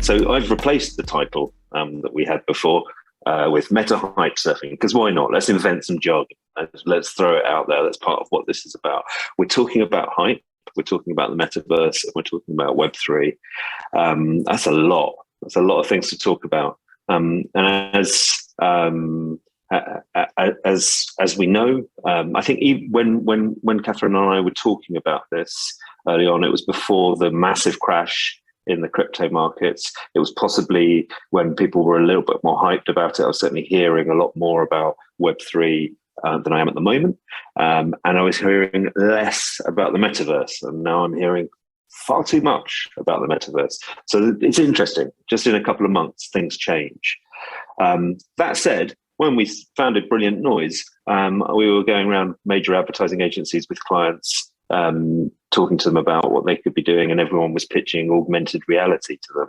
So I've replaced the title that we had before with meta hype surfing, because why not? Let's invent some jargon. Let's throw it out there. That's part of what this is about. We're talking about hype. We're talking about the metaverse. We're talking about Web3. That's a lot. That's a lot of things to talk about. And as we know, I think even when Catherine and I were talking about this early on, it was before the massive crash in the crypto markets. It was possibly when people were a little bit more hyped about it. I was certainly hearing a lot more about Web3 than I am at the moment. And I was hearing less about the metaverse. And now I'm hearing far too much about the metaverse. So it's interesting. Just in a couple of months, things change. That said, when we founded Brilliant Noise, we were going around major advertising agencies with clients, talking to them about what they could be doing, and everyone was pitching augmented reality to them.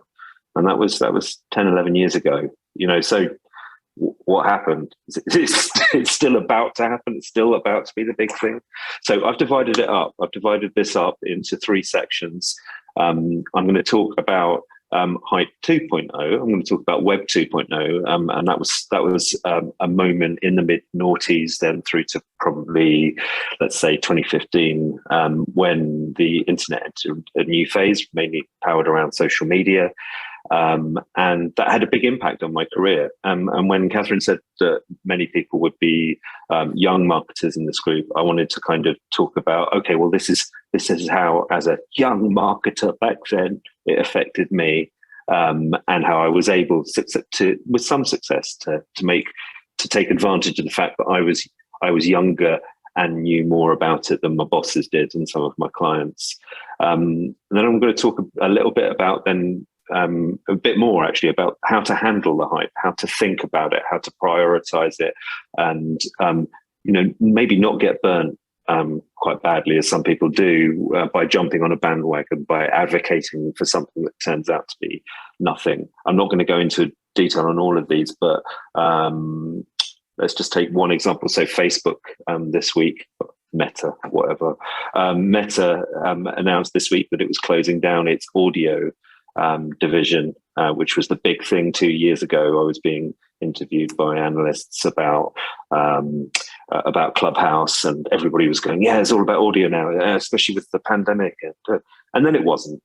And that was 10, 11 years ago. So what happened? It's still about to happen. It's still about to be the big thing. So I've divided it up. I've divided this up into 3 sections. I'm going to talk about Hype 2.0. I'm going to talk about Web 2.0, and that was a moment in the mid-noughties, then through to probably, let's say, 2015, when the internet entered a new phase, mainly powered around social media. And that had a big impact on my career. And when Catherine said that many people would be young marketers in this group, I wanted to kind of talk about, okay, well, this is how, as a young marketer back then, it affected me, and how I was able to with some success, to take advantage of the fact that I was younger and knew more about it than my bosses did and some of my clients. And then I'm going to talk a little bit about then. A bit more actually about how to handle the hype, how to think about it, how to prioritize it, and maybe not get burnt quite badly, as some people do, by jumping on a bandwagon, by advocating for something that turns out to be nothing. I'm not going to go into detail on all of these, but let's just take one example. So Facebook this week, Meta, whatever, Meta announced this week that it was closing down its audio division, which was the big thing 2 years ago. I was being interviewed by analysts about Clubhouse, and everybody was going, "Yeah, it's all about audio now, especially with the pandemic." And then it wasn't.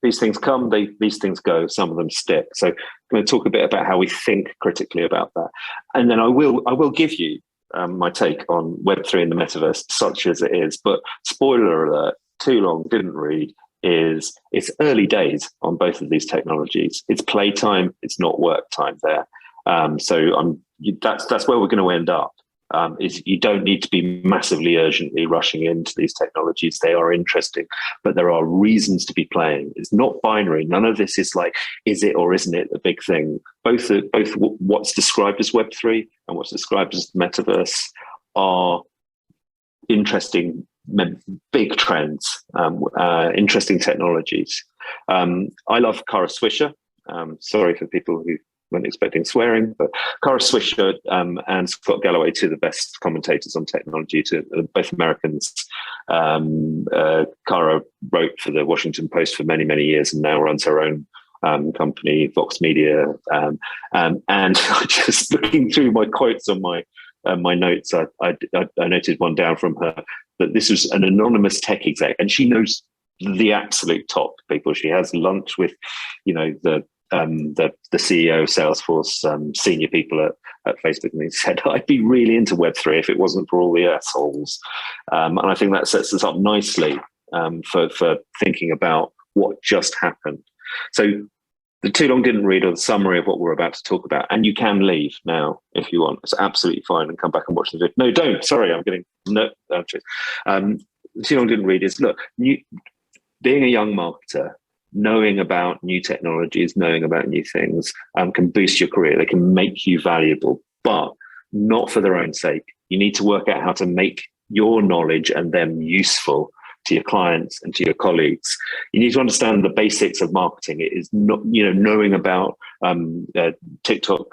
These things come, these things go. Some of them stick. So I'm going to talk a bit about how we think critically about that, and then I will give you my take on Web3 and the metaverse, such as it is. But spoiler alert: too long, didn't read. It's early days on both of these technologies. It's playtime. It's not work time there. So that's where we're going to end up. Is you don't need to be massively urgently rushing into these technologies. They are interesting, but there are reasons to be playing. It's not binary. None of this is like, is it or isn't it the big thing? Both what's described as Web3 and what's described as the metaverse are interesting, big trends, interesting technologies. I love Kara Swisher. Sorry for people who weren't expecting swearing, but Kara Swisher and Scott Galloway, two of the best commentators on technology, both Americans. Kara wrote for the Washington Post for many, many years and now runs her own company, Vox Media. And just looking through my quotes on my notes, I noted one down from her, that this was an anonymous tech exec, and she knows the absolute top people. She has lunch with, the CEO of Salesforce, senior people at Facebook, and he said, "I'd be really into Web3 if it wasn't for all the assholes." And I think that sets us up nicely for thinking about what just happened. So the too long didn't read, or the summary of what we're about to talk about, and you can leave now if you want. It's absolutely fine, and come back and watch the video. No, don't. Sorry, I'm getting no. The too long didn't read is, look, being a young marketer, knowing about new technologies, knowing about new things, can boost your career. They can make you valuable, but not for their own sake. You need to work out how to make your knowledge and them useful to your clients and to your colleagues. You need to understand the basics of marketing. It is not, knowing about TikTok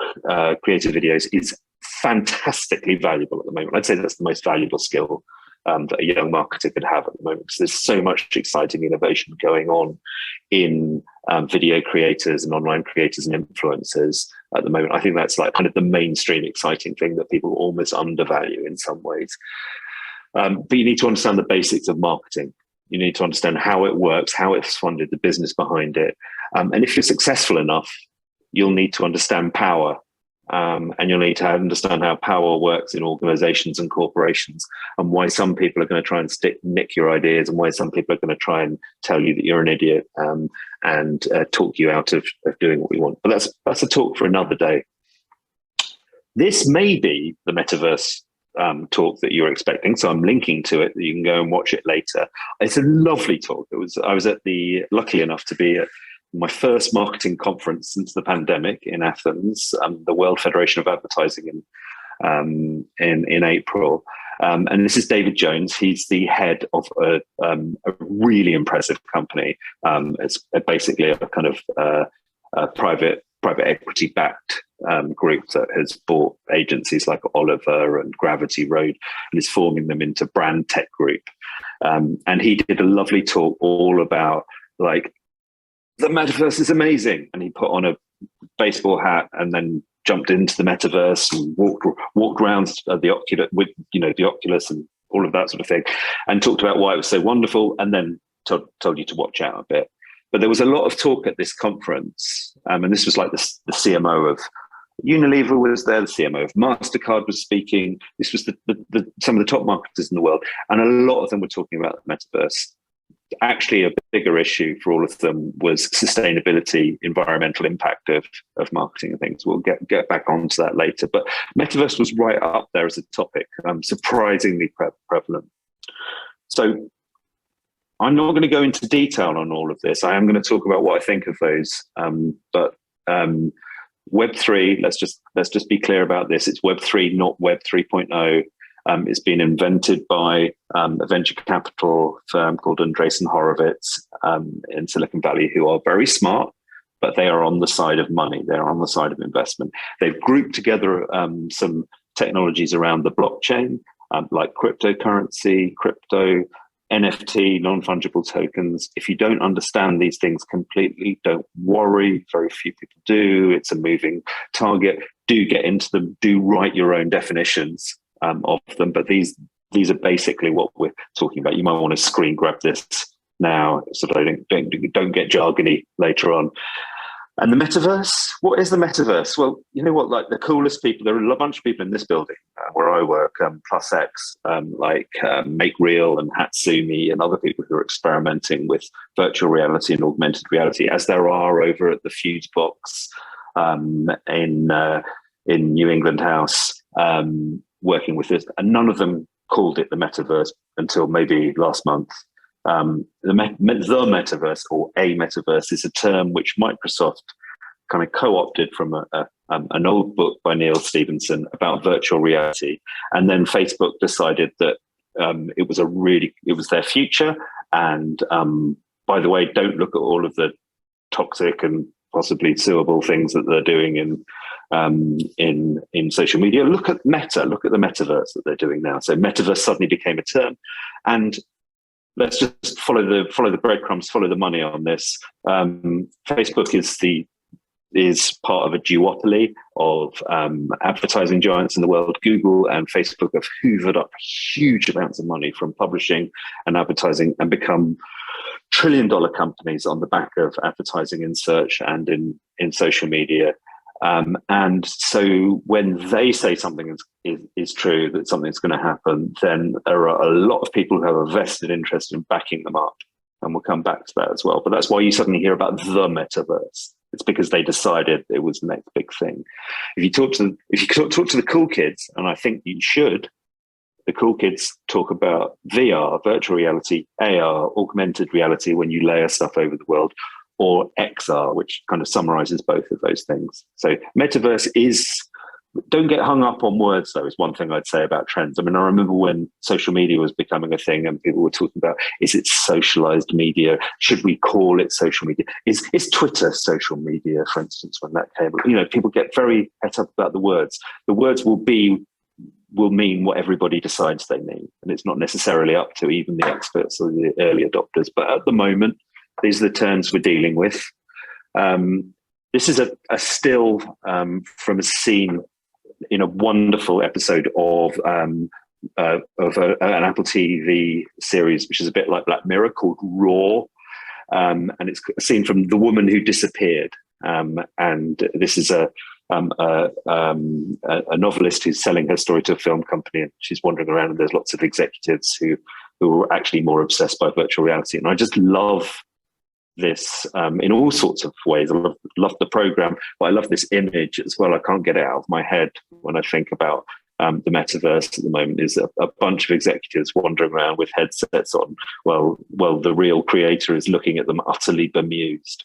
creative videos is fantastically valuable at the moment. I'd say that's the most valuable skill that a young marketer could have at the moment, because there's so much exciting innovation going on in video creators and online creators and influencers at the moment. I think that's like kind of the mainstream exciting thing that people almost undervalue in some ways. But you need to understand the basics of marketing. You need to understand how it works, how it's funded, the business behind it. And if you're successful enough, you'll need to understand power. And you'll need to understand how power works in organizations and corporations, and why some people are going to try and nick your ideas, and why some people are going to try and tell you that you're an idiot, and talk you out of doing what you want. But that's a talk for another day. This may be the Metaverse talk that you're expecting, so I'm linking to it. You can go and watch it later. It's a lovely talk. I was lucky enough to be at my first marketing conference since the pandemic in Athens, the World Federation of Advertising in April. And this is David Jones. He's the head of a really impressive company. It's basically a kind of private equity backed group that has bought agencies like Oliver and Gravity Road and is forming them into Brand Tech Group. And he did a lovely talk all about like, the metaverse is amazing, and he put on a baseball hat and then jumped into the metaverse and walked around the Oculus with the Oculus and all of that sort of thing, and talked about why it was so wonderful, and then told you to watch out a bit. But there was a lot of talk at this conference, and this was like the CMO of Unilever was there, the CMO of MasterCard was speaking. This was some of the top marketers in the world, and a lot of them were talking about the metaverse. Actually, a bigger issue for all of them was sustainability, environmental impact of marketing and things. We'll get back onto that later. But metaverse was right up there as a topic, surprisingly prevalent. So I'm not going to go into detail on all of this. I am going to talk about what I think of those. But Web3, let's just be clear about this. It's Web3, not Web 3.0. It's been invented by a venture capital firm called Andreessen Horowitz in Silicon Valley, who are very smart, but they are on the side of money. They're on the side of investment. They've grouped together some technologies around the blockchain, like cryptocurrency, crypto, NFT, non-fungible tokens. If you don't understand these things completely, don't worry. Very few people do. It's a moving target. Do get into them. Do write your own definitions of them, but these are basically what we're talking about. You might want to screen grab this now so that don't get jargony later on. And the metaverse, what is the metaverse? Well, you know what, like the coolest people, there are a bunch of people in this building where I work, Plus X, Make Real and Hatsumi and other people who are experimenting with virtual reality and augmented reality, as there are over at the Fuse Box in New England House, working with this, and none of them called it the metaverse until maybe last month. The metaverse, or a metaverse, is a term which Microsoft kind of co-opted from an old book by Neil Stephenson about virtual reality, and then Facebook decided that it was their future. And by the way, don't look at all of the toxic and possibly suable things that they're doing in social media. Look at Meta. Look at the metaverse that they're doing now. So metaverse suddenly became a term, and let's just follow the breadcrumbs, follow the money on this. Facebook is part of a duopoly of advertising giants in the world. Google and Facebook have hoovered up huge amounts of money from publishing and advertising and become trillion-dollar companies on the back of advertising in search and in social media. And so when they say something is true, that something's going to happen, then there are a lot of people who have a vested interest in backing them up. And we'll come back to that as well. But that's why you suddenly hear about the metaverse. It's because they decided it was the next big thing. If you talk to the cool kids, and I think you should, the cool kids talk about VR, virtual reality, AR, augmented reality, when you layer stuff over the world, or XR, which kind of summarizes both of those things. So metaverse is, don't get hung up on words though, is one thing I'd say about trends. I mean, I remember when social media was becoming a thing and people were talking about, is it socialized media? Should we call it social media? Is Twitter social media, for instance, when that came? You know, people get very het up about the words. The words will be will mean what everybody decides they mean. And it's not necessarily up to even the experts or the early adopters. But at the moment, these are the terms we're dealing with. This is a still from a scene in a wonderful episode of an Apple TV series, which is a bit like Black Mirror, called Raw. And it's a scene from The Woman Who Disappeared. And this is a novelist who's selling her story to a film company, and she's wandering around, and there's lots of executives who are actually more obsessed by virtual reality. And I just love this in all sorts of ways. I love the program, but I love this image as well. I can't get it out of my head when I think about the metaverse at the moment. Is a bunch of executives wandering around with headsets on. Well, the real creator is looking at them utterly bemused.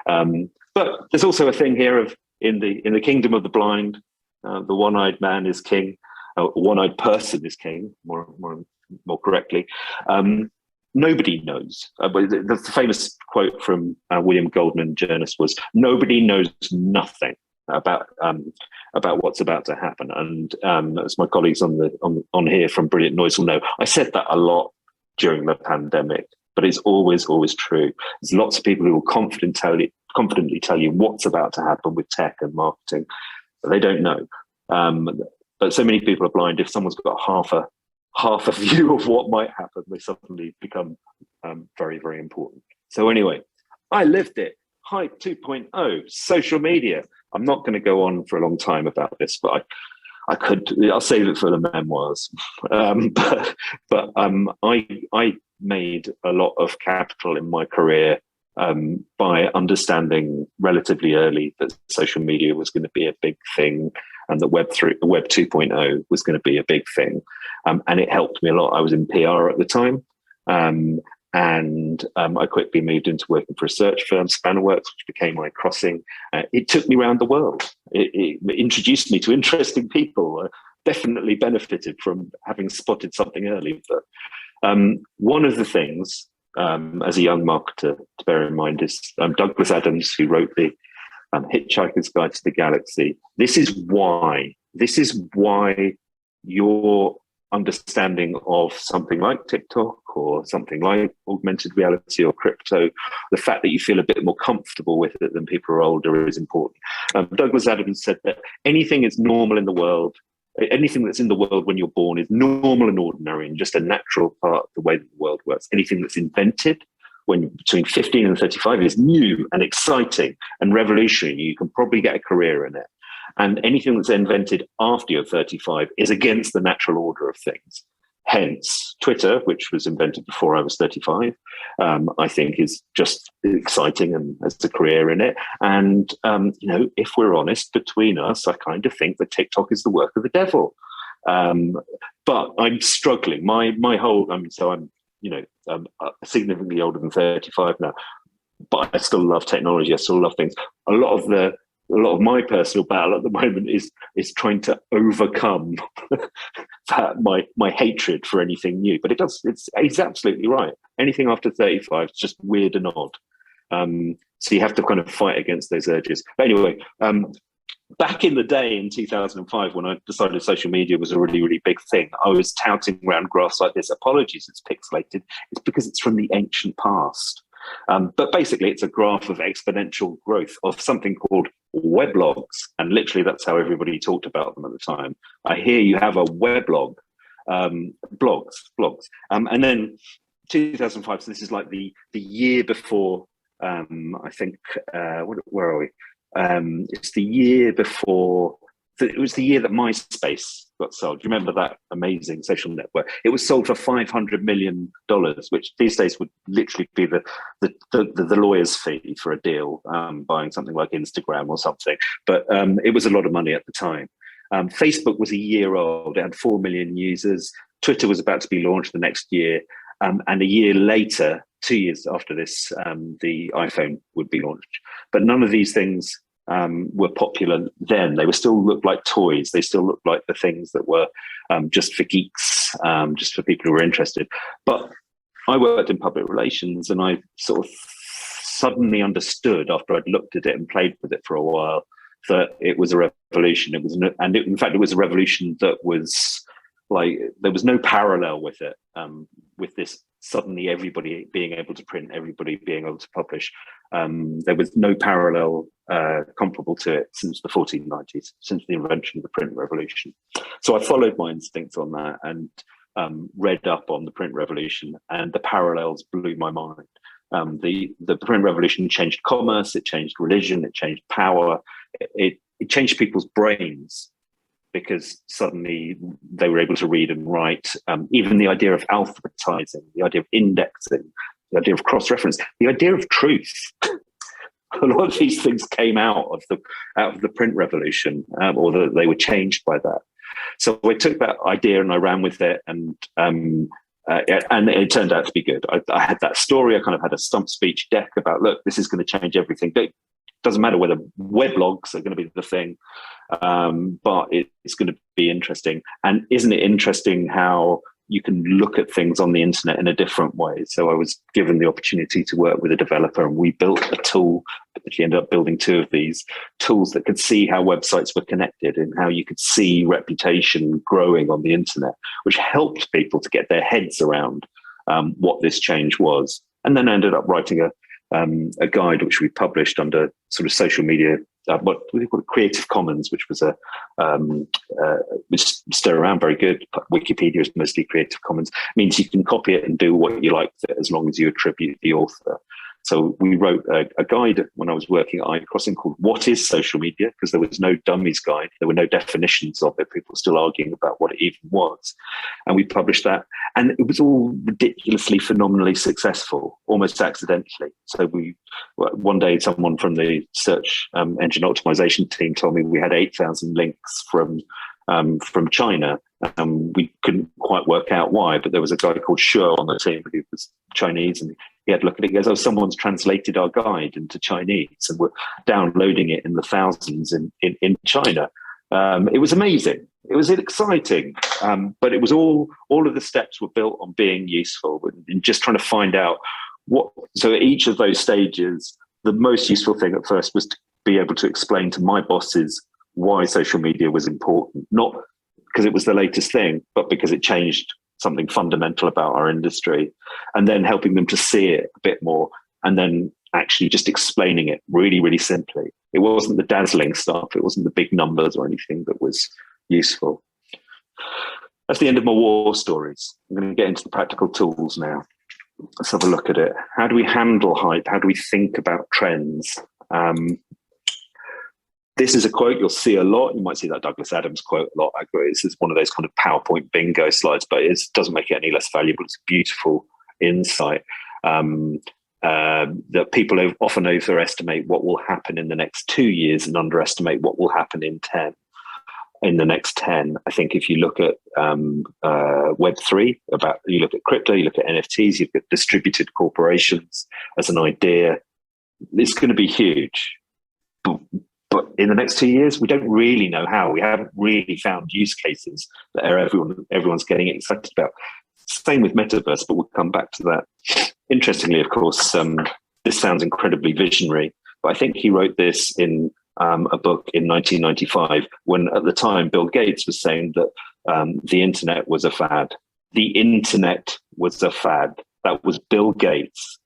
But there's also a thing here of in the kingdom of the blind, the one-eyed man is king. One-eyed person is king, more correctly. Nobody knows. The famous quote from William Goldman, journalist, was, "Nobody knows nothing about what's about to happen." And as my colleagues on here from Brilliant Noise will know, I said that a lot during the pandemic, but it's always true. There's lots of people who will confidently tell you what's about to happen with tech and marketing, but they don't know. But so many people are blind. If someone's got half a view of what might happen, they suddenly become very, very important. So anyway, I lived it. Hype 2.0, social media. I'm not going to go on for a long time about this, but I'll save it for the memoirs. But I made a lot of capital in my career by understanding relatively early that social media was going to be a big thing, and that Web 2.0 was going to be a big thing. And it helped me a lot. I was in PR at the time. And I quickly moved into working for a search firm, Spannerworks, which became iCrossing. It took me around the world. It introduced me to interesting people. Definitely benefited from having spotted something early. But one of the things, as a young marketer, to bear in mind is Douglas Adams, who wrote the Hitchhiker's Guide to the Galaxy. This is why your understanding of something like TikTok or something like augmented reality or crypto, the fact that you feel a bit more comfortable with it than people who are older, is important. Douglas Adams said that anything that's normal in the world, anything that's in the world when you're born, is normal and ordinary and just a natural part of the way that the world works. Anything that's invented when between 15 and 35 is new and exciting and revolutionary. You can probably get a career in it. And anything that's invented after you're 35 is against the natural order of things. Hence, Twitter, which was invented before I was 35, I think is just exciting and has a career in it. And, if we're honest between us, I kind of think that TikTok is the work of the devil. But I'm struggling. My whole, I'm significantly older than 35 now, but I still love technology. I still love things. A lot of my personal battle at the moment is trying to overcome that my hatred for anything new. But he's absolutely right. Anything after 35 is just weird and odd. So you have to kind of fight against those urges. But anyway, back in the day in 2005, when I decided social media was a really, really big thing, I was touting around graphs like this. Apologies, it's pixelated. It's because it's from the ancient past. But basically, it's a graph of exponential growth of something called weblogs. And literally, that's how everybody talked about them at the time. I hear you have a weblog, blogs. And then 2005, so this is like the year before, I think, where are we? It's the year before, it was the year that MySpace got sold. Do you remember that amazing social network? It was sold for $500 million, which these days would literally be the lawyer's fee for a deal, buying something like Instagram or something. But it was a lot of money at the time. Facebook was a year old. It had 4 million users. Twitter was about to be launched the next year. And a year later, 2 years after this, the iPhone would be launched. But none of these things were popular then. They still looked like toys. They still looked like the things that were just for geeks, just for people who were interested. But I worked in public relations, and I sort of suddenly understood after I'd looked at it and played with it for a while that it was a revolution. In fact, it was a revolution that was like there was no parallel with it, with this suddenly everybody being able to print, everybody being able to publish. There was no parallel comparable to it since the 1490s, since the invention of the print revolution. So I followed my instincts on that and read up on the print revolution, and the parallels blew my mind. The print revolution changed commerce, it changed religion, it changed power, it changed people's brains, because suddenly they were able to read and write. Even the idea of alphabetizing, the idea of indexing, the idea of cross-reference, the idea of truth. A lot of these things came out of the print revolution, or that they were changed by that. So I took that idea and I ran with it, and it turned out to be good. I had that story. I kind of had a stump speech deck about, look, this is going to change everything. It doesn't matter whether weblogs are going to be the thing, but it's going to be interesting. And isn't it interesting how you can look at things on the internet in a different way? So I was given the opportunity to work with a developer, and we built a tool. Actually ended up building two of these tools that could see how websites were connected and how you could see reputation growing on the internet, which helped people to get their heads around what this change was. And then I ended up writing a guide which we published under sort of social media, what do they call it, Creative Commons, which was which is still around, very good. Wikipedia is mostly Creative Commons. It means you can copy it and do what you like with it as long as you attribute the author. So we wrote a guide when I was working at iCrossing called What is Social Media? Because there was no dummies guide. There were no definitions of it. People were still arguing about what it even was. And we published that. And it was all ridiculously, phenomenally successful, almost accidentally. So one day someone from the search engine optimization team told me we had 8,000 links from China. We couldn't quite work out why, but there was a guy called HURRAH on the team who was Chinese, and he had a look at it. He goes, "Oh, someone's translated our guide into Chinese, and we're downloading it in the thousands in China." It was amazing. It was exciting, but it was all of the steps were built on being useful and just trying to find out what. So at each of those stages, the most useful thing at first was to be able to explain to my bosses why social media was important, not because it was the latest thing, but because it changed something fundamental about our industry, and then helping them to see it a bit more, and then actually just explaining it really, really simply. It wasn't the dazzling stuff. It wasn't the big numbers or anything that was useful. That's the end of my war stories. I'm going to get into the practical tools now. Let's have a look at it. How do we handle hype? How do we think about trends? This is a quote you'll see a lot. You might see that Douglas Adams quote a lot. I agree. This is one of those kind of PowerPoint bingo slides, but it doesn't make it any less valuable. It's a beautiful insight that people often overestimate what will happen in the next 2 years and underestimate what will happen in the next 10. I think if you look at Web3, you look at crypto, you look at NFTs, you look at distributed corporations as an idea, it's going to be huge. But in the next 2 years, we don't really know how. We haven't really found use cases that everyone's getting excited about. Same with Metaverse, but we'll come back to that. Interestingly, of course, this sounds incredibly visionary, but I think he wrote this in a book in 1995, when at the time Bill Gates was saying that the internet was a fad. The internet was a fad. That was Bill Gates.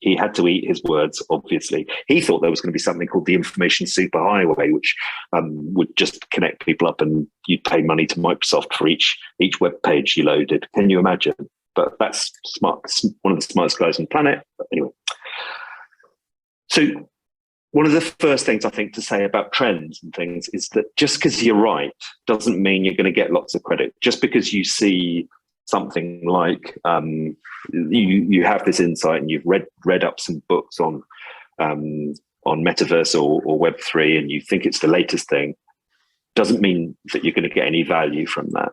He had to eat his words, obviously. He thought there was going to be something called the information superhighway, which would just connect people up, and you'd pay money to Microsoft for each web page you loaded. Can you imagine? But that's smart. One of the smartest guys on the planet. But anyway. So one of the first things I think to say about trends and things is that just because you're right doesn't mean you're going to get lots of credit. Just because you see something like you have this insight and you've read up some books on Metaverse or Web3 and you think it's the latest thing, doesn't mean that you're going to get any value from that.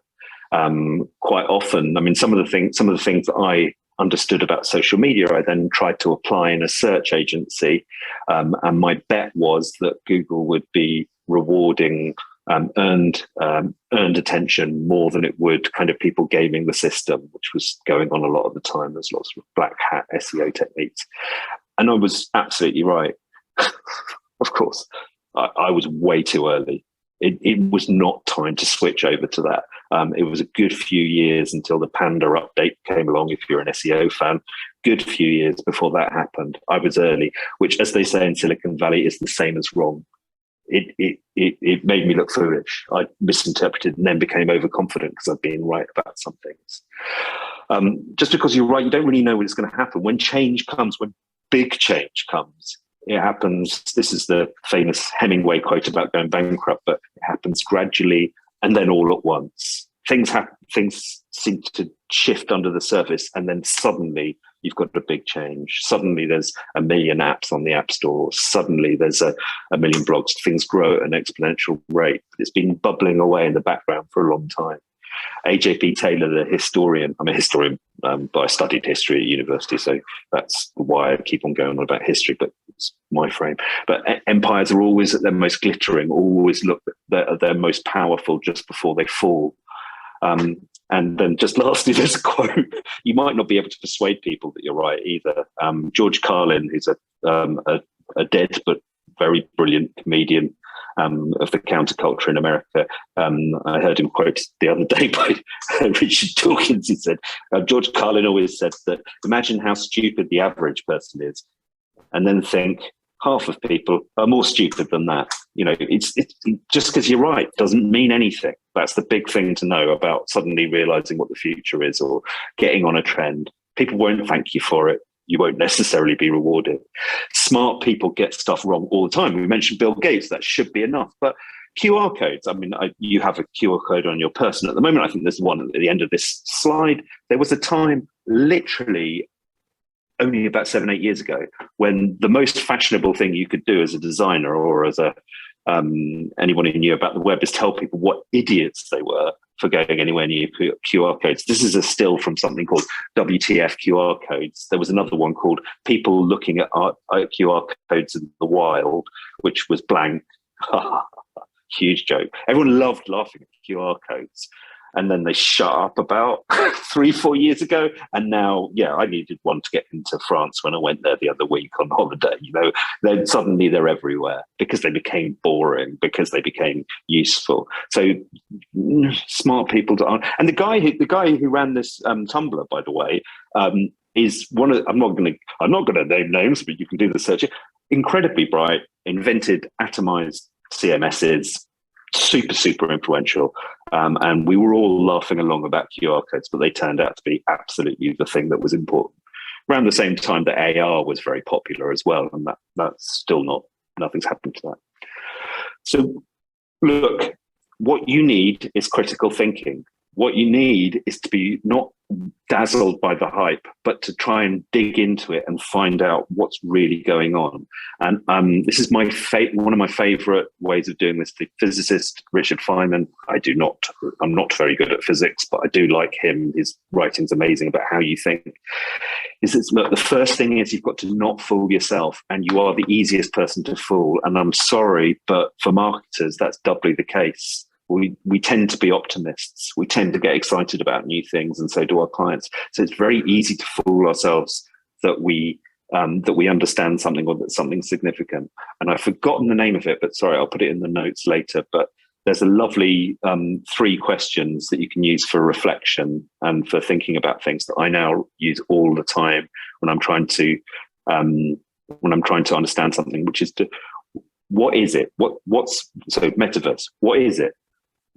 Quite often, I mean, some of the things that I understood about social media, I then tried to apply in a search agency, and my bet was that Google would be rewarding earned attention more than it would kind of people gaming the system, which was going on a lot of the time. There's lots of black hat SEO techniques, and I was absolutely right. Of course, I was way too early. It was not time to switch over to that. It was a good few years until the Panda update came along, if you're an SEO fan. Good few years before that happened. I was early, which, as they say in Silicon Valley, is the same as wrong. It made me look foolish. I misinterpreted and then became overconfident because I'd been right about some things. Just because you're right, you don't really know when it's going to happen. When change comes, when big change comes, it happens. This is the famous Hemingway quote about going bankrupt, but it happens gradually and then all at once. Things seem to shift under the surface, and then suddenly you've got a big change. Suddenly there's 1 million apps on the App Store. Suddenly there's a million blogs. Things grow at an exponential rate. It's been bubbling away in the background for a long time. AJP Taylor, the historian, I'm a historian, but I studied history at university, so that's why I keep on going on about history, but it's my frame. But empires are always at their most glittering, always look at their most powerful just before they fall. And then just lastly, there's a quote. You might not be able to persuade people that you're right either. George Carlin, who's a dead but very brilliant comedian of the counterculture in America. I heard him quoted the other day by Richard Dawkins. He said, George Carlin always said that, imagine how stupid the average person is, and then think half of people are more stupid than that. You know, it's just because you're right doesn't mean anything. That's the big thing to know about suddenly realizing what the future is or getting on a trend. People won't thank you for it. You won't necessarily be rewarded. Smart people get stuff wrong all the time. We mentioned Bill Gates. That should be enough. But QR codes, I mean, you have a QR code on your person at the moment. I think there's one at the end of this slide. There was a time, literally only about 7-8 years ago, when the most fashionable thing you could do as a designer or as anyone who knew about the web is tell people what idiots they were for going anywhere near QR codes. This is a still from something called WTF QR codes. There was another one called people looking at QR codes in the wild, which was blank. Huge joke. Everyone loved laughing at QR codes. And then they shut up about 3-4 years ago. And now, I needed one to get into France when I went there the other week on holiday. You know, then suddenly they're everywhere because they became boring, because they became useful. So smart people aren't. And the guy who ran this Tumblr, by the way, is one of. I'm not going to name names, but you can do the search. Incredibly bright, invented atomized CMSs. Super influential, and we were all laughing along about QR codes, but they turned out to be absolutely the thing that was important. Around the same time that AR was very popular as well, and that's still nothing's happened to that. So look, what you need is critical thinking. What you need is to be not dazzled by the hype, but to try and dig into it and find out what's really going on. And this is one of my favorite ways of doing this. The physicist Richard Feynman, I'm not very good at physics, but I do like him. His writing's amazing about how you think. Look, the first thing is you've got to not fool yourself, and you are the easiest person to fool. And I'm sorry, but for marketers, that's doubly the case. We tend to be optimists. We tend to get excited about new things, and so do our clients. So it's very easy to fool ourselves that we understand something or that something's significant. And I've forgotten the name of it, but sorry, I'll put it in the notes later. But there's a lovely 3 questions that you can use for reflection and for thinking about things that I now use all the time when I'm trying to understand something, which is what is it? So Metaverse? What is it?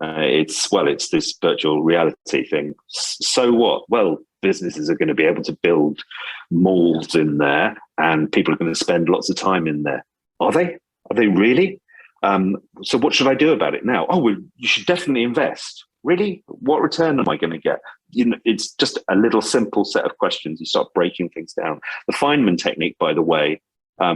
It's this virtual reality thing. So what? Well, businesses are going to be able to build malls in there, and people are going to spend lots of time in there. Are they? Are they really? So what should I do about it now? Oh, well, you should definitely invest. Really? What return am I going to get? It's just a little simple set of questions. You start breaking things down. The Feynman technique, by the way,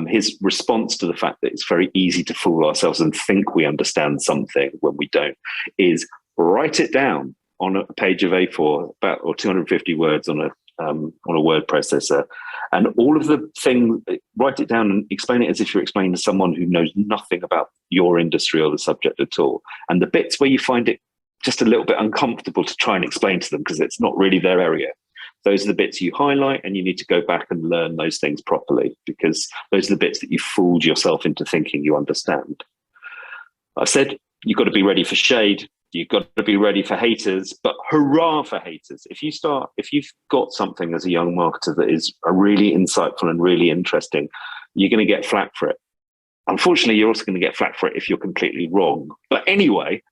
his response to the fact that it's very easy to fool ourselves and think we understand something when we don't is write it down on a page of A4, or 250 words on a word processor, and all of the things, write it down and explain it as if you're explaining to someone who knows nothing about your industry or the subject at all. And the bits where you find it just a little bit uncomfortable to try and explain to them because it's not really their area, those are the bits you highlight, and you need to go back and learn those things properly, because those are the bits that you fooled yourself into thinking you understand. I said you've got to be ready for shade. You've got to be ready for haters, but hurrah for haters. If you've got something as a young marketer that is really insightful and really interesting, you're going to get flack for it. Unfortunately, you're also going to get flack for it if you're completely wrong. But anyway,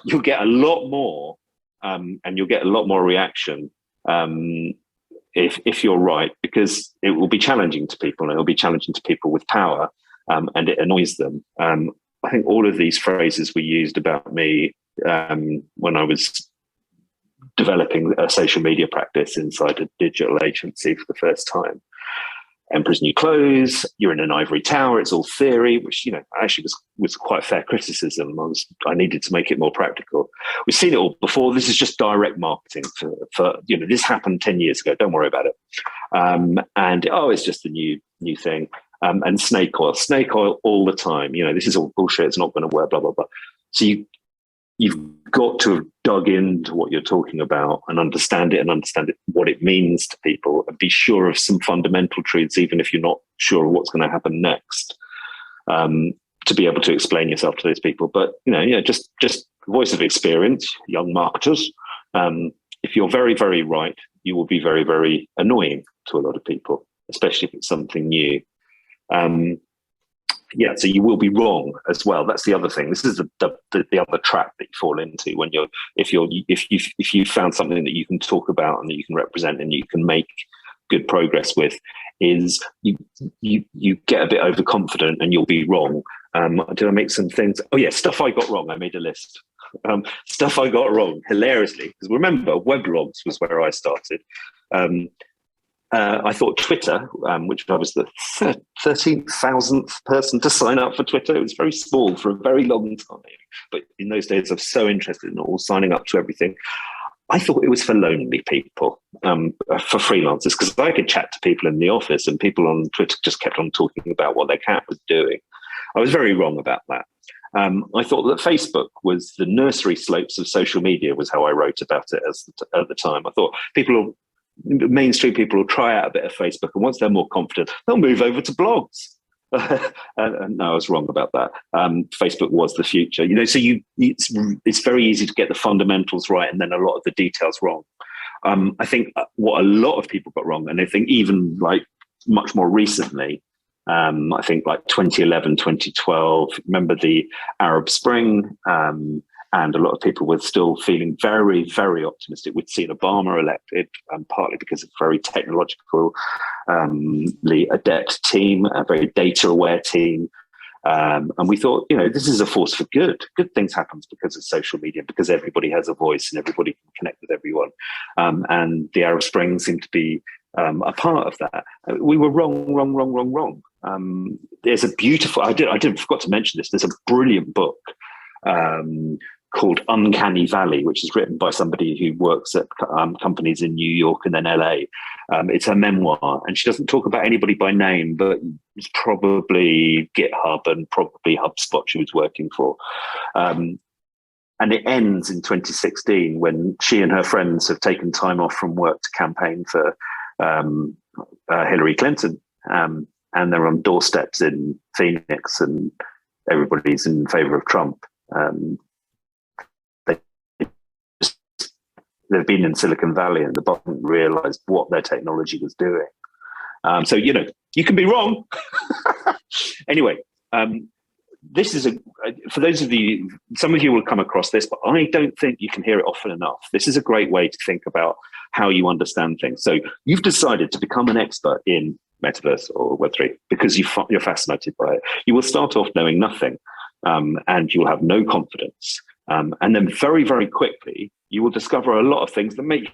you'll get a lot more, and you'll get a lot more reaction if you're right, because it will be challenging to people, and it will be challenging to people with power, and it annoys them. I think all of these phrases were used about me when I was developing a social media practice inside a digital agency for the first time. Emperor's New Clothes, you're in an ivory tower, it's all theory, which, actually was quite fair criticism. I needed to make it more practical. We've seen it all before. This is just direct marketing for this happened 10 years ago. Don't worry about it. It's just a new thing. And snake oil all the time. This is all bullshit. It's not going to work, blah, blah, blah. So you've got to have dug into what you're talking about and understand it, what it means to people, and be sure of some fundamental truths, even if you're not sure of what's going to happen next, to be able to explain yourself to those people. But, just voice of experience, young marketers. If you're very, very right, you will be very, very annoying to a lot of people, especially if it's something new. So you will be wrong as well. That's the other thing. This is the other trap that you fall into when if you found something that you can talk about and that you can represent and you can make good progress with, is you get a bit overconfident and you'll be wrong. Did I make some things? Oh yeah, stuff I got wrong. I made a list. Stuff I got wrong, hilariously, because remember, weblogs was where I started. I thought Twitter, which I was the 13,000th person to sign up for Twitter, it was very small for a very long time. But in those days, I was so interested in all signing up to everything. I thought it was for lonely people, for freelancers, because I could chat to people in the office, and people on Twitter just kept on talking about what their cat was doing. I was very wrong about that. I thought that Facebook was the nursery slopes of social media, was how I wrote about it at the time. I thought mainstream people will try out a bit of Facebook, and once they're more confident, they'll move over to blogs. And no, I was wrong about that. Facebook was the future, so it's very easy to get the fundamentals right and then a lot of the details wrong. I think what a lot of people got wrong, and I think even like much more recently, I think like 2011, 2012, remember the Arab Spring, and a lot of people were still feeling very, very optimistic. We'd seen Obama elected, partly because of a very technologically adept team, a very data-aware team. And we thought, this is a force for good. Good things happen because of social media, because everybody has a voice and everybody can connect with everyone. And the Arab Spring seemed to be a part of that. We were wrong. There's a beautiful, I forgot to mention this, there's a brilliant book called Uncanny Valley, which is written by somebody who works at companies in New York and then LA. It's her memoir, and she doesn't talk about anybody by name, but it's probably GitHub and probably HubSpot she was working for. And it ends in 2016 when she and her friends have taken time off from work to campaign for Hillary Clinton. And they're on doorsteps in Phoenix, and everybody's in favor of Trump. They've been in Silicon Valley and they haven't realized what their technology was doing. So, you can be wrong. Anyway, this is for those of you, some of you will come across this, but I don't think you can hear it often enough. This is a great way to think about how you understand things. So you've decided to become an expert in Metaverse or Web3 because you're fascinated by it. You will start off knowing nothing, and you'll have no confidence. And then very, very quickly, you will discover a lot of things that make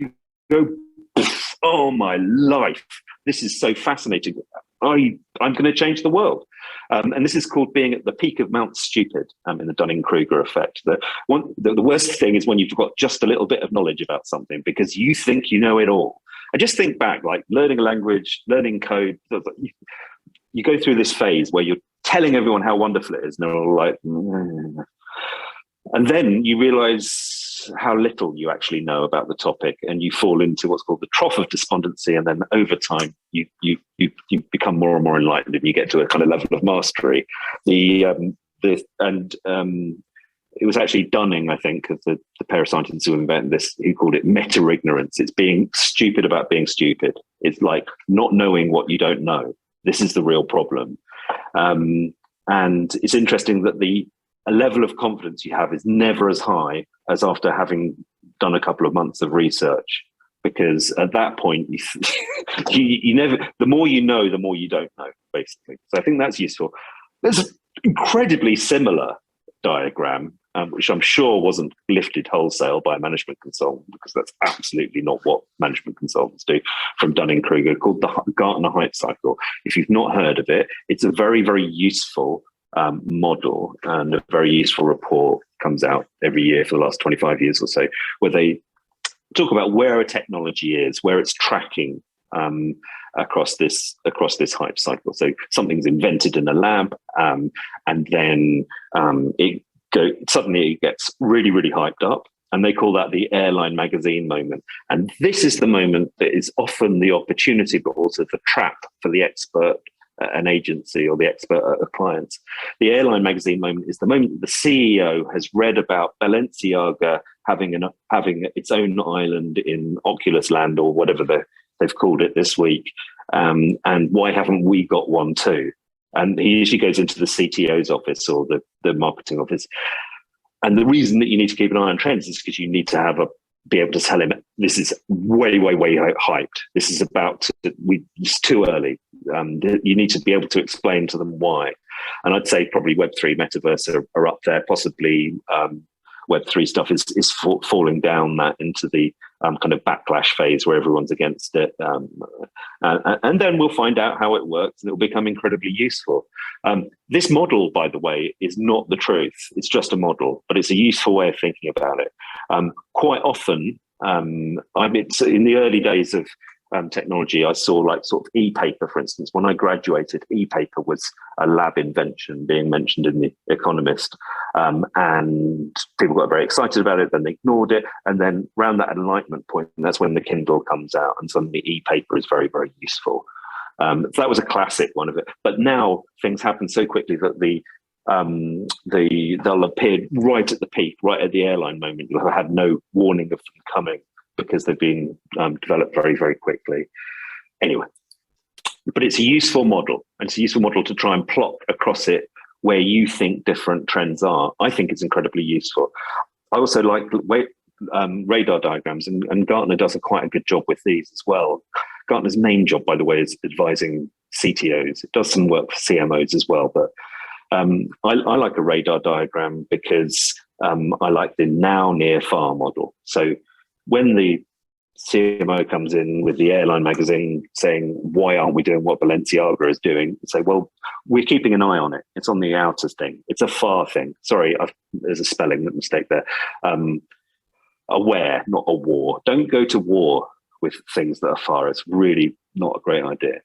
you go, oh my life, this is so fascinating. I'm going to change the world. And this is called being at the peak of Mount Stupid in the Dunning-Kruger effect. The worst thing is when you've got just a little bit of knowledge about something because you think you know it all. I just think back, like learning a language, learning code. You go through this phase where you're telling everyone how wonderful it is, and they're all like, and then you realize how little you actually know about the topic, and you fall into what's called the trough of despondency. And then over time, you become more and more enlightened, and you get to a kind of level of mastery. it was actually Dunning, I think, of the pair of scientists who invented this, who called it meta-ignorance. It's being stupid about being stupid. It's like not knowing what you don't know. This is the real problem. And it's interesting that a level of confidence you have is never as high as after having done a couple of months of research, because at that point, you never, the more you know, the more you don't know, basically. So I think that's useful. There's an incredibly similar diagram, which I'm sure wasn't lifted wholesale by a management consultant, because that's absolutely not what management consultants do, from Dunning-Kruger, called the Gartner Hype Cycle. If you've not heard of it, it's a very, very useful model, and a very useful report comes out every year for the last 25 years or so, where they talk about where a technology is, where it's tracking across this hype cycle. So something's invented in a lab, and then suddenly it gets really, really hyped up, and they call that the airline magazine moment. And this is the moment that is often the opportunity, but also the trap for the expert, an agency, or the expert clients. The airline magazine moment is the moment that the CEO has read about Balenciaga having its own island in Oculus Land, or whatever they've called it this week, and why haven't we got one too? And he usually goes into the CTO's office or the marketing office. And the reason that you need to keep an eye on trends is because you need to be able to tell him, this is way, way, way hyped. This is it's too early. You need to be able to explain to them why. And I'd say probably Web3, Metaverse are up there. Possibly Web3 stuff is falling down that into the kind of backlash phase where everyone's against it. And then we'll find out how it works, and it'll become incredibly useful. This model, by the way, is not the truth. It's just a model, but it's a useful way of thinking about it. Quite often, in the early days of technology, I saw like sort of e-paper, for instance. When I graduated, e-paper was a lab invention being mentioned in The Economist, and people got very excited about it, then they ignored it, and then around that enlightenment point, and that's when the Kindle comes out, and suddenly e-paper is very, very useful. So that was a classic one of it. But now things happen so quickly that they'll appear right at the peak, right at the airline moment. You'll have had no warning of them coming, because they've been developed very, very quickly. Anyway, but it's a useful model, and it's a useful model to try and plot across it where you think different trends are. I think it's incredibly useful. I also like radar diagrams, and Gartner does quite a good job with these as well. Gartner's main job, by the way, is advising CTOs. It does some work for CMOs as well, but I like a radar diagram because I like the now, near, far model. So when the CMO comes in with the airline magazine saying, why aren't we doing what Balenciaga is doing? Say, well, we're keeping an eye on it. It's on the outer thing. It's a far thing. Sorry, there's a spelling mistake there. Aware, not a war. Don't go to war with things that are far. It's really not a great idea.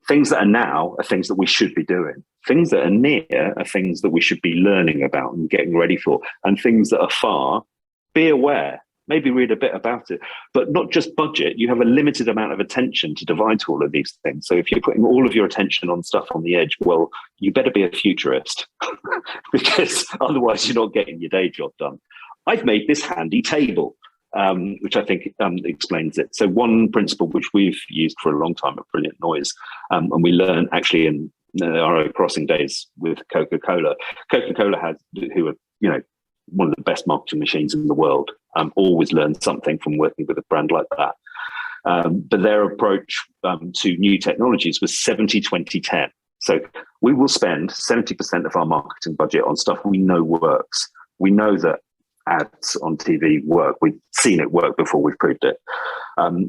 Things that are now are things that we should be doing. Things that are near are things that we should be learning about and getting ready for. And things that are far, be aware. Maybe read a bit about it, but not just budget. You have a limited amount of attention to divide to all of these things. So if you're putting all of your attention on stuff on the edge, well, you better be a futurist because otherwise you're not getting your day job done. I've made this handy table, which I think explains it. So one principle which we've used for a long time at Brilliant Noise, and we learned actually in our crossing days with Coca-Cola. Coca-Cola has, who are, one of the best marketing machines in the world, always learn something from working with a brand like that. But their approach to new technologies was 70-20-10. So we will spend 70% of our marketing budget on stuff we know works. We know that ads on TV work. We've seen it work before we've proved it.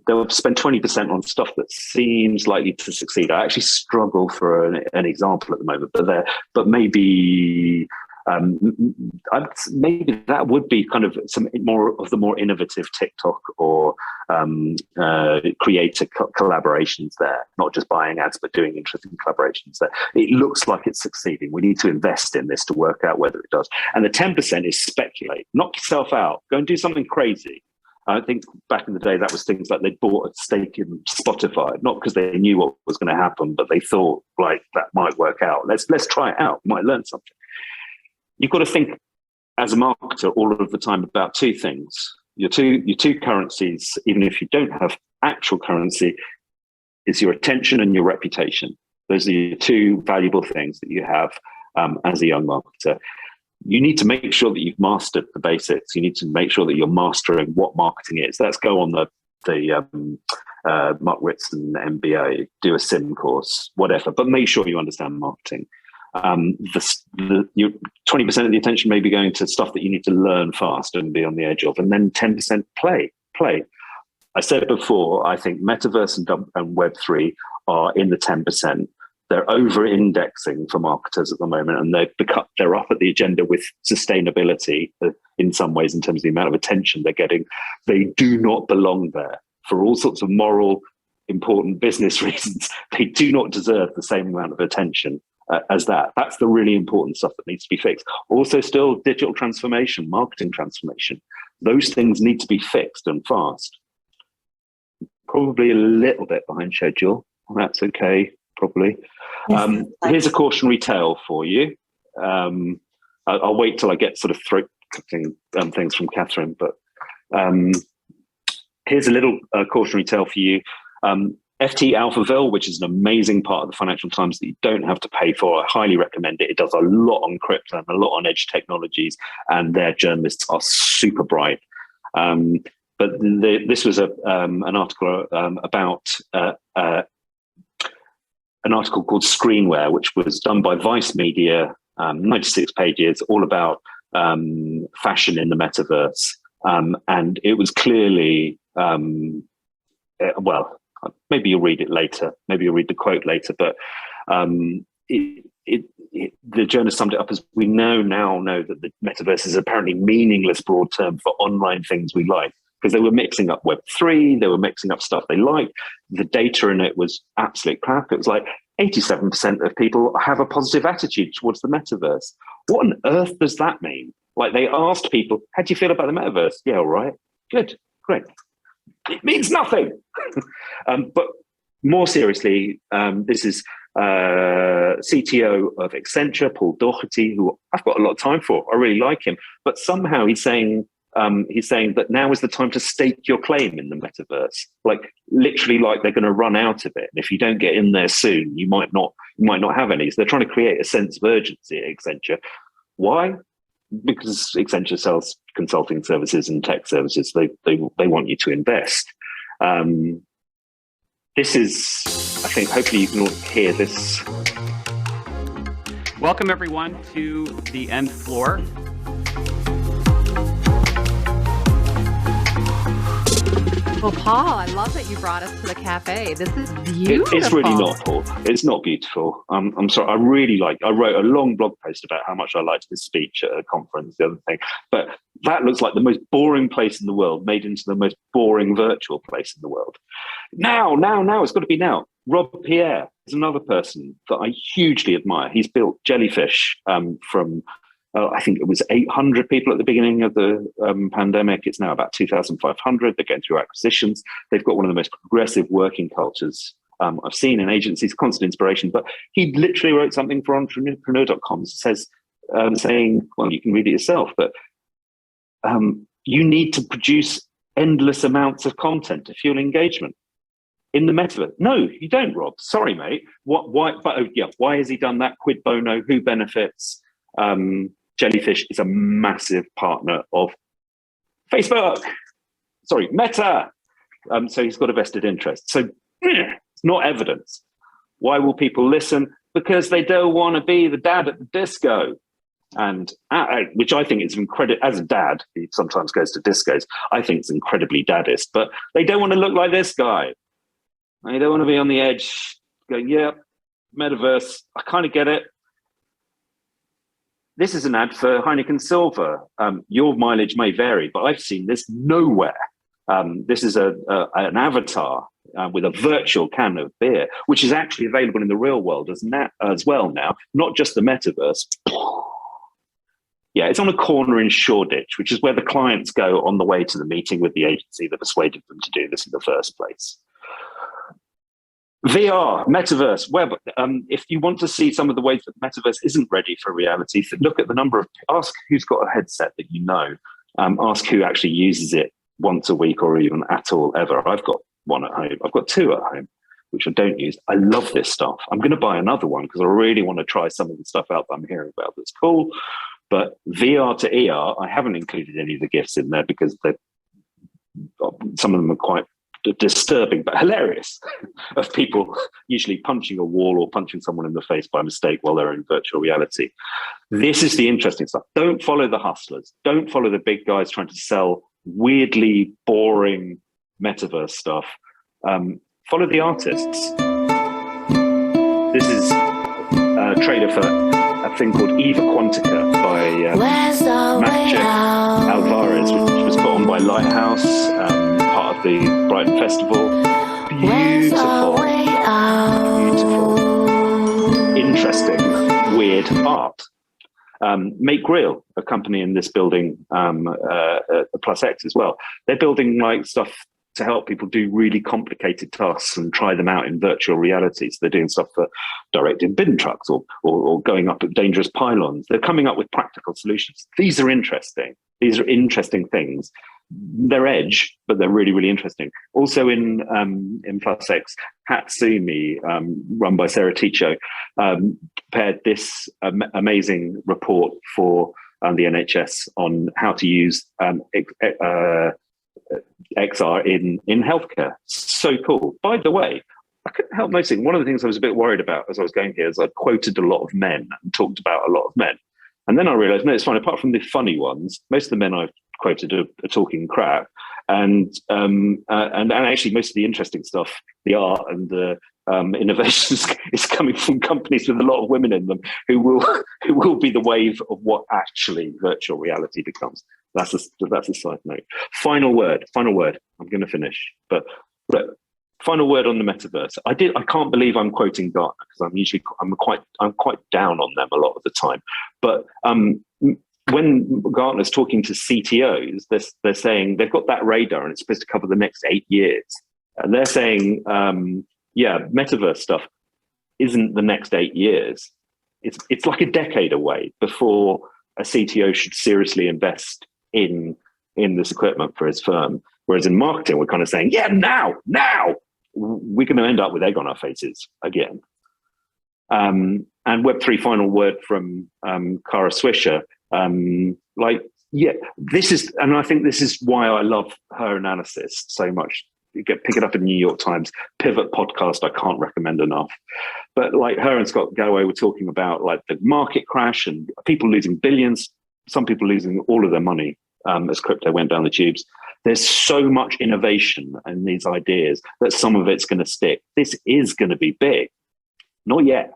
They'll spend 20% on stuff that seems likely to succeed. I actually struggle for an example at the moment, but maybe maybe that would be kind of some more of the more innovative TikTok or creator collaborations there, not just buying ads, but doing interesting collaborations there. It looks like it's succeeding. We need to invest in this to work out whether it does. And the 10% is speculate. Knock yourself out. Go and do something crazy. I think back in the day, that was things like they bought a stake in Spotify, not because they knew what was going to happen, but they thought like that might work out. Let's try it out. We might learn something. You've got to think as a marketer all of the time about two things. Your two currencies, even if you don't have actual currency, is your attention and your reputation. Those are your two valuable things that you have as a young marketer. You need to make sure that you've mastered the basics. You need to make sure that you're mastering what marketing is. Let's go on the Mark Ritson MBA, do a sim course, whatever, but make sure you understand marketing. Your 20% of the attention may be going to stuff that you need to learn fast and be on the edge of, and then 10% play. I said before, I think Metaverse and Web3 are in the 10%. They're over-indexing for marketers at the moment, and they're up at the agenda with sustainability in some ways in terms of the amount of attention they're getting. They do not belong there for all sorts of moral, important business reasons. They do not deserve the same amount of attention as that. That's the really important stuff that needs to be fixed. Also, still digital transformation, marketing transformation. Those things need to be fixed and fast. Probably a little bit behind schedule. That's okay, probably. Yes, here's a cautionary tale for you. I'll wait till I get sort of throat cutting things from Catherine, but here's a little cautionary tale for you. FT Alphaville, which is an amazing part of the Financial Times that you don't have to pay for. I highly recommend it. It does a lot on crypto and a lot on edge technologies, and their journalists are super bright. But this was an article about an article called Screenware, which was done by Vice Media, 96 pages, all about fashion in the metaverse. And it was clearly, well, maybe you'll read it later. Maybe you'll read the quote later. But the journalist summed it up as, we now know that the metaverse is apparently meaningless broad term for online things we like. Because they were mixing up Web3, they were mixing up stuff they liked. The data in it was absolute crap. It was like 87% of people have a positive attitude towards the metaverse. What on earth does that mean? Like, they asked people, how do you feel about the metaverse? Yeah, all right. Good, great. It means nothing. But more seriously, this is CTO of Accenture, Paul Doherty, who I've got a lot of time for. I really like him. But somehow he's saying that now is the time to stake your claim in the metaverse. Like, literally, like they're going to run out of it. And if you don't get in there soon, you might not have any. So they're trying to create a sense of urgency at Accenture. Why? Because Accenture sells consulting services and tech services. They want you to invest. This is, I think, hopefully you can all hear this. Welcome everyone to the Nth Floor. Well, Paul, I love that you brought us to the cafe. This is beautiful. It's really not, Paul. It's not beautiful. I'm sorry. I wrote a long blog post about how much I liked this speech at a conference, the other thing. But that looks like the most boring place in the world made into the most boring virtual place in the world. Now, it's got to be now. Rob Pierre is another person that I hugely admire. He's built Jellyfish from... I think it was 800 people at the beginning of the pandemic. It's now about 2,500. They're going through acquisitions. They've got one of the most progressive working cultures I've seen in agencies, constant inspiration. But he literally wrote something for entrepreneur.com saying, well, you can read it yourself, but you need to produce endless amounts of content to fuel engagement in the metaverse. No, you don't, Rob. Sorry, mate. Why? But why has he done that? Quid bono? Who benefits? Jellyfish is a massive partner of Facebook. Sorry, Meta. So he's got a vested interest. So it's not evidence. Why will people listen? Because they don't want to be the dad at the disco. And which I think is incredible. As a dad, he sometimes goes to discos. I think it's incredibly daddist. But they don't want to look like this guy. They don't want to be on the edge going, yeah, metaverse. I kind of get it. This is an ad for Heineken Silver. Your mileage may vary, but I've seen this nowhere. This is an avatar with a virtual can of beer, which is actually available in the real world as well now, not just the metaverse. Yeah, it's on a corner in Shoreditch, which is where the clients go on the way to the meeting with the agency that persuaded them to do this in the first place. VR, Metaverse, Web. If you want to see some of the ways that Metaverse isn't ready for reality, look at the number of, ask who's got a headset that you know. Ask who actually uses it once a week or even at all ever. I've got one at home. I've got two at home, which I don't use. I love this stuff. I'm going to buy another one because I really want to try some of the stuff out that I'm hearing about that's cool. But VR to ER, I haven't included any of the gifts in there because some of them are quite disturbing but hilarious of people usually punching a wall or punching someone in the face by mistake while they're in virtual reality. This is the interesting stuff. Don't follow the hustlers. Don't follow the big guys trying to sell weirdly boring metaverse stuff. Follow the artists. This is a trailer for a thing called Eva Quantica by Magic Alvarez, which was put on by Lighthouse, part of the Brighton Festival. Beautiful, interesting, weird art. Make Real, a company in this building, Plus X as well. They're building like stuff to help people do really complicated tasks and try them out in virtual reality. So they're doing stuff for directed bin trucks or going up at dangerous pylons. They're coming up with practical solutions. These are interesting. These are interesting things. They're edge, but they're really, really interesting. Also in Plus X, Hatsumi, run by Sarah Ticho, prepared this amazing report for the NHS on how to use XR in healthcare. So cool. By the way, I couldn't help noticing one of the things I was a bit worried about as I was going here is I quoted a lot of men and talked about a lot of men. And then I realized, no, it's fine. Apart from the funny ones, most of the men I've quoted are talking crap. And actually most of the interesting stuff, the art and the innovations is coming from companies with a lot of women in them who will be the wave of what actually virtual reality becomes. That's a side note. Final word. I'm going to finish, but final word on the metaverse. I can't believe I'm quoting Gartner because I'm quite down on them a lot of the time. But when Gartner's talking to CTOs, they're saying they've got that radar and it's supposed to cover the next 8 years, and they're saying, metaverse stuff isn't the next 8 years. It's like a decade away before a CTO should seriously invest in this equipment for his firm. Whereas in marketing, we're kind of saying, yeah, now, we're going to end up with egg on our faces again. And Web3 final word from Kara Swisher. This is, and I think this is why I love her analysis so much. Pick it up in New York Times, Pivot podcast, I can't recommend enough. But like her and Scott Galloway were talking about like the market crash and people losing billions, some people losing all of their money as crypto went down the tubes. There's so much innovation in these ideas that some of it's going to stick. This is going to be big. Not yet.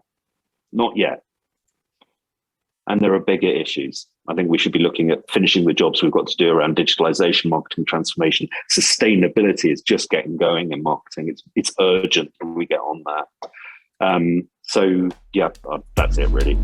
And there are bigger issues. I think we should be looking at finishing the jobs we've got to do around digitalization, marketing transformation. Sustainability is just getting going in marketing. It's urgent that we get on that. That's it really.